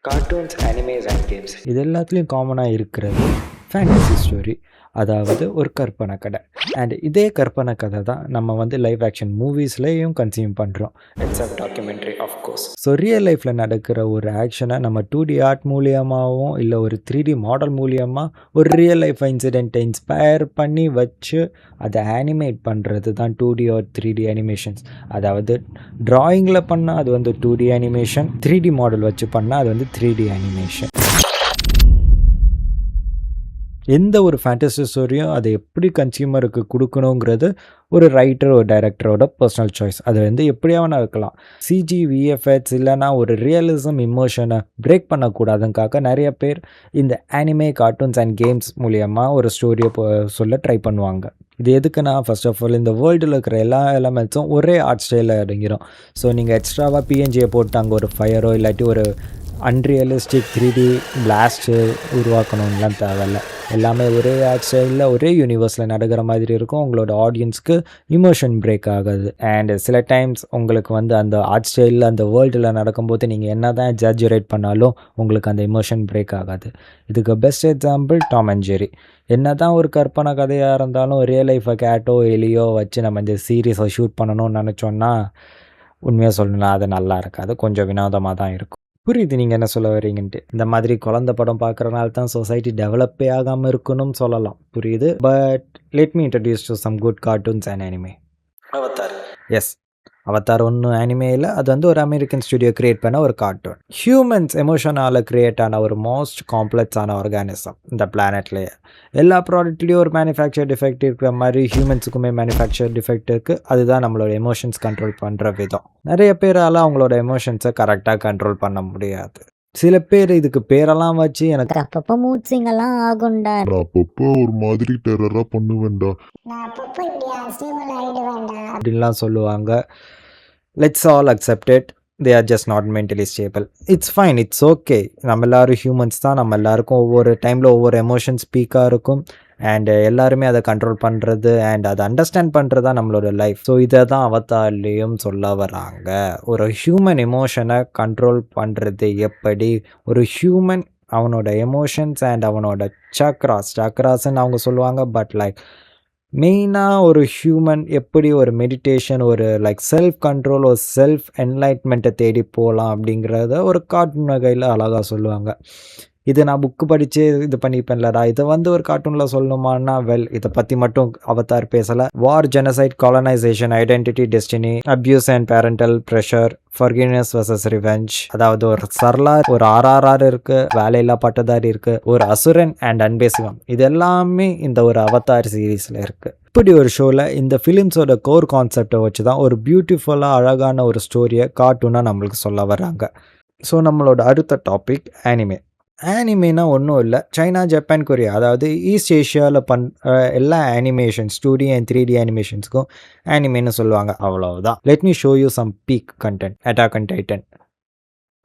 Cartoons, animes and games இது எல்லாத்துலேயும் காமனாக இருக்கிறது ஃபேண்டசி ஸ்டோரி, அதாவது ஒரு கற்பனை கதை. அண்ட் இதே கற்பனை கதை தான் நம்ம வந்து லைவ் ஆக்ஷன் மூவிஸ்லேயும் கன்சியூம் பண்ணுறோம். It's a documentary of course. So real லைஃப்பில் நடக்கிற ஒரு ஆக்ஷனை நம்ம 2D ஆர்ட் மூலியமாகவும் இல்லை ஒரு 3D மாடல் மூலியமாக ஒரு ரியல் லைஃப் இன்சிடென்ட்டை இன்ஸ்பயர் பண்ணி வச்சு அதை ஆனிமேட் பண்ணுறது தான் 2D ஆர் 3D அனிமேஷன்ஸ். அதாவது ட்ராயிங்கில் பண்ணால் அது வந்து 2D அனிமேஷன், 3D மாடல் வச்சு பண்ணால் அது வந்து 3D அனிமேஷன். எந்த ஒரு ஃபேண்டசி ஸ்டோரியும் அதை எப்படி கன்சியூமருக்கு கொடுக்கணுங்கிறது ஒரு ரைட்டர், ஒரு டைரக்டரோட பர்சனல் சாய்ஸ். அது வந்து எப்படியாவது இருக்கலாம். சிஜி, விஎஃப்எக்ஸ் இல்லைனா ஒரு ரியலிசம் இமோஷனை பிரேக் பண்ணக்கூடாதுக்காக நிறைய பேர் இந்த அனிமே, கார்ட்டூன்ஸ் அண்ட் கேம்ஸ் மூலியமாக ஒரு ஸ்டோரியை சொல்ல ட்ரை பண்ணுவாங்க. இது எதுக்குன்னா, ஃபர்ஸ்ட் ஆஃப் ஆல் இந்த வேர்ல்டில் இருக்கிற எல்லா எலமெண்ட்ஸும் ஒரே ஆர்ட் ஸ்டைலில் இறங்கிடும். ஸோ நீங்கள் எக்ஸ்ட்ராவாக பிஎன்ஜியை போட்டு அங்கே ஒரு ஃபயரோ இல்லாட்டி ஒரு அன்ரியலிஸ்டிக் 3D பிளாஸ்ட்டு உருவாக்கணும்லாம் தேவையில்லை. எல்லாமே ஒரே ஆர்ட் ஸ்டைலில் ஒரே யூனிவர்ஸில் நடக்கிற மாதிரி இருக்கும். உங்களோட ஆடியன்ஸ்க்கு இமோஷன் பிரேக் ஆகுது. அண்ட் சில டைம்ஸ் உங்களுக்கு வந்து அந்த ஆர்ட் ஸ்டைலில் அந்த வேர்ல்டில் நடக்கும்போது நீங்கள் என்ன தான் எக்ஸாஜுரேட் பண்ணாலும் உங்களுக்கு அந்த இமோஷன் பிரேக் ஆகாது. இதுக்கு best example Tom and Jerry. என்ன தான் ஒரு கற்பனை கதையாக இருந்தாலும் ரியல் லைஃப்பை கேட்டோ எலியோ வச்சு நம்ம இந்த சீரீஸை ஷூட் பண்ணணும்னு நினச்சோன்னா உண்மையாக சொல்லணும்னா அது நல்லா இருக்காது, கொஞ்சம் வினோதமாக தான் இருக்கும். புரியுது நீங்கள் என்ன சொல்ல வரீங்கன்ட்டு. இந்த மாதிரி குழந்தை படம் பார்க்குறனால தான் சொசைட்டி டெவலப்பே ஆகாமல் இருக்கணும்னு சொல்லலாம், புரியுது. But let me introduce to some good cartoons and anime. Avatar. Yes, Avatar ஒன்றும் அனிமே இல்லை, அது வந்து ஒரு அமெரிக்கன் ஸ்டுடியோ கிரியேட் பண்ண ஒரு கார்ட்டூன். ஹியூமன்ஸ் எமோஷனால் கிரியேட் ஆன ஒரு மோஸ்ட் காம்ப்ளெக்ஸான ஆர்கானிசம் இந்த பிளானட்லேயே. எல்லா ப்ராடக்ட்லேயும் ஒரு மேனுஃபேக்சர் டிஃபெக்ட் இருக்கிற மாதிரி ஹியூமன்ஸுக்குமே மேனுஃபேக்சர் டிஃபெக்ட் இருக்குது. அதுதான் நம்மளோட எமோஷன்ஸ் கண்ட்ரோல் பண்ணுற விதம். நிறைய பேரால் அவங்களோட எமோஷன்ஸை கரெக்டாக கண்ட்ரோல் பண்ண முடியாது. சில பேர் இதுக்கு பேரெல்லாம் வச்சு எனக்கு அப்பப்போ மூட் சிங்கெல்லாம் ஆகும்டா, அப்பப்போ ஒரு மாதிரி டெரரா பண்ணுவேன்டா, அப்படின்லாம் சொல்லுவாங்க. Let's all accept it, they are just not mentally stable. It's fine, it's okay. நம்ம எல்லோரும் ஹியூமன்ஸ் தான், நம்ம எல்லாருக்கும் ஒவ்வொரு டைமில் ஒவ்வொரு எமோஷன்ஸ் பீக்காக இருக்கும். அண்ட் எல்லாருமே அதை கண்ட்ரோல் பண்ணுறது அண்ட் அதை அண்டர்ஸ்டாண்ட் பண்ணுறது தான் நம்மளோட லைஃப். ஸோ இதை தான் அவதார்லேயும் சொல்ல வராங்க. ஒரு ஹியூமன் எமோஷனை கண்ட்ரோல் பண்ணுறது எப்படி, ஒரு ஹியூமன் அவனோட எமோஷன்ஸ் அண்ட் அவனோட சக்ராஸ்ன்னு அவங்க சொல்லுவாங்க. பட் லைக் மெயினாக ஒரு ஹியூமன் எப்படி ஒரு மெடிடேஷன், ஒரு லைக் செல்ஃப் கண்ட்ரோல், ஒரு செல்ஃப் என்லைட்மெண்ட்டை தேடி போகலாம் அப்படிங்கிறத ஒரு கார்ட்டூன் வகையில் அழகாக சொல்லுவாங்க. இது நான் புக்கு படித்து இது பண்ணிப்பேன்லடா, இதை வந்து ஒரு கார்ட்டூனில் சொல்லணுமான்னா இதை பற்றி மட்டும் அவதார் பேசலை. War, genocide, colonisation, identity, destiny, abuse and parental pressure, forgiveness versus revenge. அதாவது ஒரு சர்லார், ஒரு RRR இருக்குது, வேலையில்லா பட்டதாரி இருக்குது, ஒரு அசுரன் அண்ட் அன்பே சிவம். இது எல்லாமே இந்த ஒரு அவதார் சீரீஸில் இருக்குது. இப்படி ஒரு ஷோவில் இந்த ஃபிலிம்ஸோட கோர் கான்செப்டை வச்சு தான் ஒரு பியூட்டிஃபுல்லாக அழகான ஒரு ஸ்டோரியை கார்ட்டூனாக நம்மளுக்கு சொல்ல வர்றாங்க. ஸோ நம்மளோட அடுத்த டாபிக் ஆனிமே. ஆனிமேனா ஒன்றும் இல்லை, சைனா, ஜப்பான், கொரியா, அதாவது ஈஸ்ட் ஏஷியாவில் எல்லா அனிமேஷன்ஸ் 2D அண்ட் 3D அனிமேஷன்ஸுக்கும் ஆனிமேன்னு சொல்லுவாங்க, அவ்வளவுதான். Let me show you some peak content. Attack on Titan.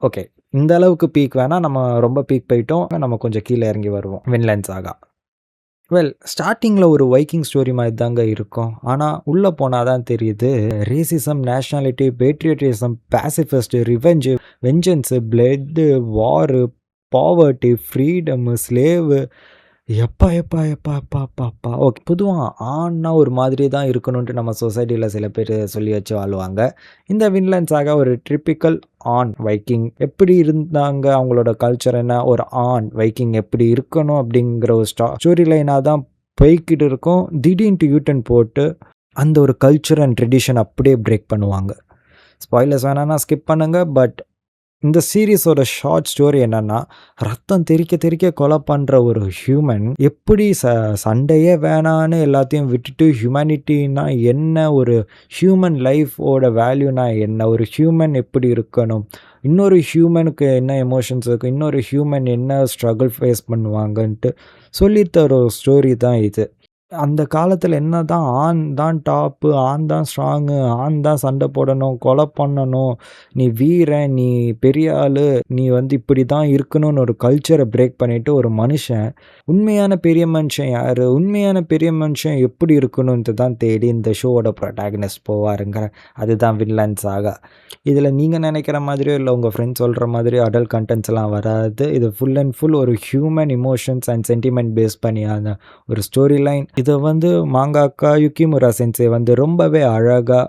Okay, இந்த அளவுக்கு பீக் வேணால், நம்ம ரொம்ப பீக் போயிட்டோம், நம்ம கொஞ்சம் கீழே இறங்கி வருவோம். வின்லேண்ட் சாகா. ஸ்டார்டிங்கில் ஒரு வைக்கிங் ஸ்டோரி மாதிரி தாங்க இருக்கும். ஆனால் உள்ளே போனால் தான் தெரியுது, racism, nationality, patriotism, பேசிஃபிஸ்ட், revenge, வெஞ்சன்ஸு, blood, வாரு, பாவர்ட்டி, ஃப்ரீடமு, ஸ்லேவு, எப்பா. ஓகே, பொதுவாக ஆண்னா ஒரு மாதிரி தான் இருக்கணுன்ட்டு நம்ம சொசைட்டியில் சில பேர் சொல்லி வச்சு வாழ்வாங்க. இந்த வின்லேண்ட் சாகா ஒரு ட்ரிப்பிக்கல் ஆண் வைக்கிங் எப்படி இருந்தாங்க, அவங்களோட கல்ச்சர் என்ன, ஒரு ஆண் வைக்கிங் எப்படி இருக்கணும் அப்படிங்கிற ஒரு ஸ்டோரி லைனாக தான் போய்கிட்டு இருக்கும். திடீர்னு யூட்டன் போட்டு அந்த ஒரு கல்ச்சர் அண்ட் ட்ரெடிஷன் அப்படியே பிரேக் பண்ணுவாங்க. ஸ்பாய்லர்ஸ் வேணான்னா ஸ்கிப் பண்ணுங்க. பட் இந்த சீரீஸோட ஷார்ட் ஸ்டோரி என்னன்னா, ரத்தம் தெறிக்க கொலை பண்ணுற ஒரு ஹியூமன் எப்படி சண்டையே வேணான்னு எல்லாத்தையும் விட்டுட்டு ஹியூமனிட்டின்னா என்ன, ஒரு ஹியூமன் லைஃபோட வேல்யூனா என்ன, ஒரு ஹியூமன் எப்படி இருக்கணும், இன்னொரு ஹியூமனுக்கு என்ன எமோஷன்ஸ் இருக்குது, இன்னொரு ஹியூமன் என்ன ஸ்ட்ரகிள் ஃபேஸ் பண்ணுவாங்கன்ட்டு சொல்லித்தர ஒரு ஸ்டோரி தான் இது. அந்த காலத்தில் என்ன தான் ஆண் தான் டாப்பு, ஆண் தான் ஸ்ட்ராங்கு, ஆண் தான் சண்டை போடணும், கொலை பண்ணணும், நீ வீரன், நீ பெரிய ஆளு, நீ வந்து இப்படி தான் இருக்கணும்னு ஒரு கல்ச்சரை பிரேக் பண்ணிவிட்டு ஒரு மனுஷன் உண்மையான பெரிய மனுஷன் யார், உண்மையான பெரிய மனுஷன் எப்படி இருக்கணுன்ட்டு தான் தேடி இந்த ஷோவோட ப்ரொட்டாகனிஸ்ட் போவாருங்க. அதுதான் வில்லன் சாகா. இதில் நீங்கள் நினைக்கிற மாதிரியோ இல்லை உங்கள் ஃப்ரெண்ட்ஸ் சொல்கிற மாதிரியோ அடல்ட் கண்டென்ட்ஸ்லாம் வராது. இது ஃபுல் அண்ட் ஃபுல் ஒரு human emotions and sentiment base பண்ணியான ஒரு ஸ்டோரி லைன். இதை வந்து மாங்காக்கா யுகிமுரா சென்சே வந்து ரொம்பவே அழகாக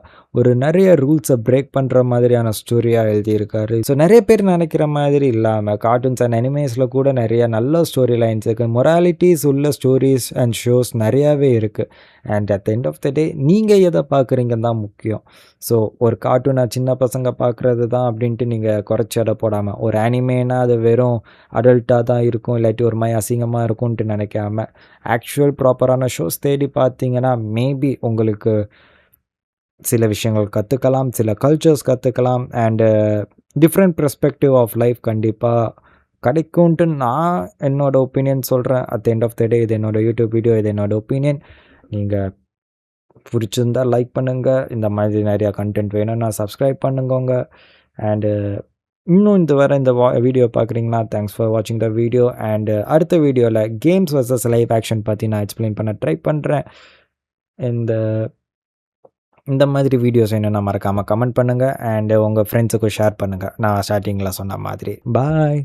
ஒரு நிறைய ரூல்ஸை பிரேக் பண்ணுற மாதிரியான ஸ்டோரியாக எழுதியிருக்காரு. ஸோ நிறைய பேர் நினைக்கிற மாதிரி இல்லாமல் கார்ட்டூன்ஸ் அண்ட் அனிமேஸில் கூட நிறைய நல்ல ஸ்டோரி லைன்ஸ் இருக்குது, மொராலிட்டிஸ் உள்ள ஸ்டோரிஸ் அண்ட் ஷோஸ் நிறையாவே இருக்குது. And at the end of the day நீங்கள் எதை பார்க்குறீங்கன்னு தான் முக்கியம். ஸோ ஒரு கார்ட்டூனை சின்ன பசங்க பார்க்குறது தான் அப்படின்ட்டு நீங்கள் குறைச்சி எடை போடாமல், ஒரு அனிமேனா அது வெறும் அடல்ட்டாக தான் இருக்கும், இல்லாட்டி ஒரு மாதிரி அசிங்கமாக இருக்கும்ன்ட்டு நினைக்காம ஆக்சுவல் ப்ராப்பரான ஷோஸ் தேடி பார்த்தீங்கன்னா மேபி உங்களுக்கு சில விஷயங்கள் கற்றுக்கலாம், சில கல்ச்சர்ஸ் கற்றுக்கலாம், and different perspective of life கண்டிப்பாக கிடைக்கும்ன்ட்டு நான் என்னோட ஒப்பீனியன் சொல்கிறேன். At the end of the day இது என்னோட யூடியூப் வீடியோ, இது என்னோட ஒப்பீனியன். நீங்கள் பிடிச்சிருந்தா லைக் பண்ணுங்கள். இந்த மாதிரி நிறையா கண்டென்ட் வேணும்னா சப்ஸ்கிரைப் பண்ணுங்கோங்க. அண்டு இன்னும் இந்த வீடியோ பார்க்குறீங்கன்னா தேங்க்ஸ் ஃபார் வாட்சிங் த வீடியோ. அண்டு அடுத்த வீடியோவில் கேம்ஸ் வர்சஸ் லைவ் ஆக்ஷன் பற்றி நான் எக்ஸ்பிளைன் பண்ண ட்ரை பண்ணுறேன். இந்த மாதிரி வீடியோஸ் வேணும்னா மறக்காமல் கமெண்ட் பண்ணுங்கள். அண்டு உங்கள் ஃப்ரெண்ட்ஸுக்கும் ஷேர் பண்ணுங்கள், நான் ஸ்டார்டிங்கில் சொன்ன மாதிரி. பாய்.